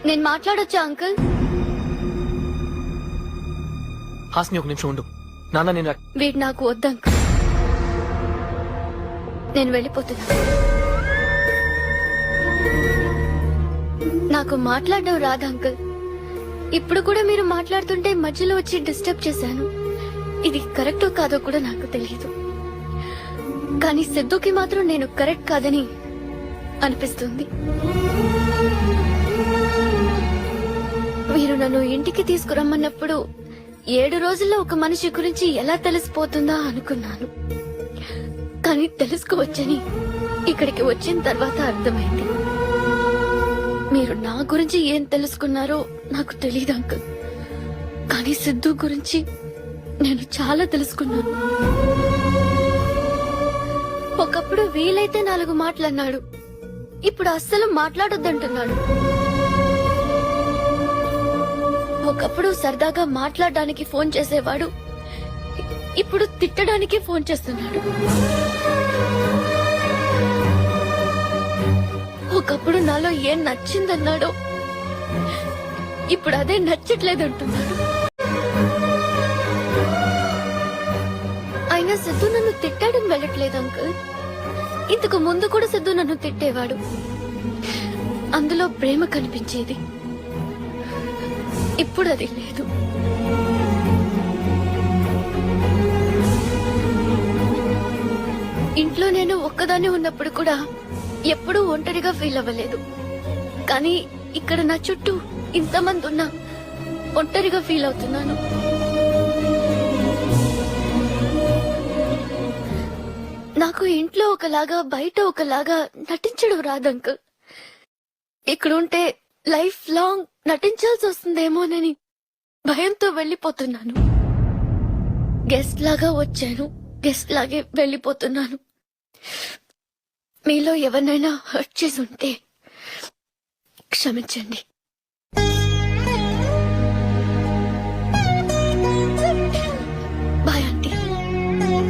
నేను మాట్లాడొచ్చా అంకుల్? హాస్ని ఒక నిమిషం ఉండు. నాన్న నేను వీడు నాకు వద్దు అంకుల్. నేను వెళ్ళిపోతున్నా. నాకు మాట్లాడడం రాదు అంకుల్. ఇప్పుడు కూడా మీరు మాట్లాడుతుంటే మధ్యలో వచ్చి డిస్టర్బ్ చేశాను. ఇది కరెక్టో కాదో కూడా నాకు తెలియదు. కానీ సిద్ధుకి మాత్రం నేను కరెక్ట్ కాదని అనిపిస్తుంది. మీరు నన్ను ఇంటికి తీసుకురమ్మన్నప్పుడు 7 రోజుల్లో ఒక మనిషి గురించి ఎలా తెలిసిపోతుందా అనుకున్నాను. కానీ తెలుసుకోవచ్చని ఇక్కడికి వచ్చిన తర్వాత అర్థమైంది. మీరు నా గురించి ఏం తెలుసుకున్నారో నాకు తెలియదు అంకుల్. కానీ సిద్ధు గురించి నేను చాలా తెలుసుకున్నాను. ఒకప్పుడు వీలైతే 4 మాటలన్నాడు. ఇప్పుడు అస్సలు మాట్లాడొద్దంటున్నాడు. ఒకప్పుడు సరదాగా మాట్లాడడానికి ఫోన్ చేసేవాడు. ఇప్పుడు తిట్టడానికి ఫోన్ చేస్తున్నాడు. ఒకప్పుడు నాలో ఏం నచ్చిందన్నాడో ఇప్పుడు అదే నచ్చట్లేదంటున్నాడు. అయినా సిద్ధు నన్ను తిట్టాడని వెళ్ళట్లేదు అంకుల్. ఇంతకు ముందు కూడా సిద్ధు నన్ను తిట్టేవాడు. అందులో ప్రేమ కనిపించేది. ఇప్పుడు అది లేదు. ఇంట్లో నేను ఒక్కదాన్ని ఉన్నప్పుడు కూడా ఎప్పుడూ ఒంటరిగా ఫీల్ అవ్వలేదు. కానీ ఇక్కడ నా చుట్టూ ఇంతమంది ఉన్నా ఒంటరిగా ఫీల్ అవుతున్నాను. నాకు ఇంట్లో ఒకలాగా బయట ఒకలాగా నటించడం రాదు అంకుల్. ఇక్కడుంటే లైఫ్ లాంగ్ నటించాల్సి వస్తుందేమోనని భయంతో వెళ్లిపోతున్నాను. గెస్ట్ లాగా వచ్చాను, గెస్ట్ లాగే వెళ్లిపోతున్నాను. మీలో ఎవరినైనా హర్ట్ చేసి ఉంటే క్షమించండి.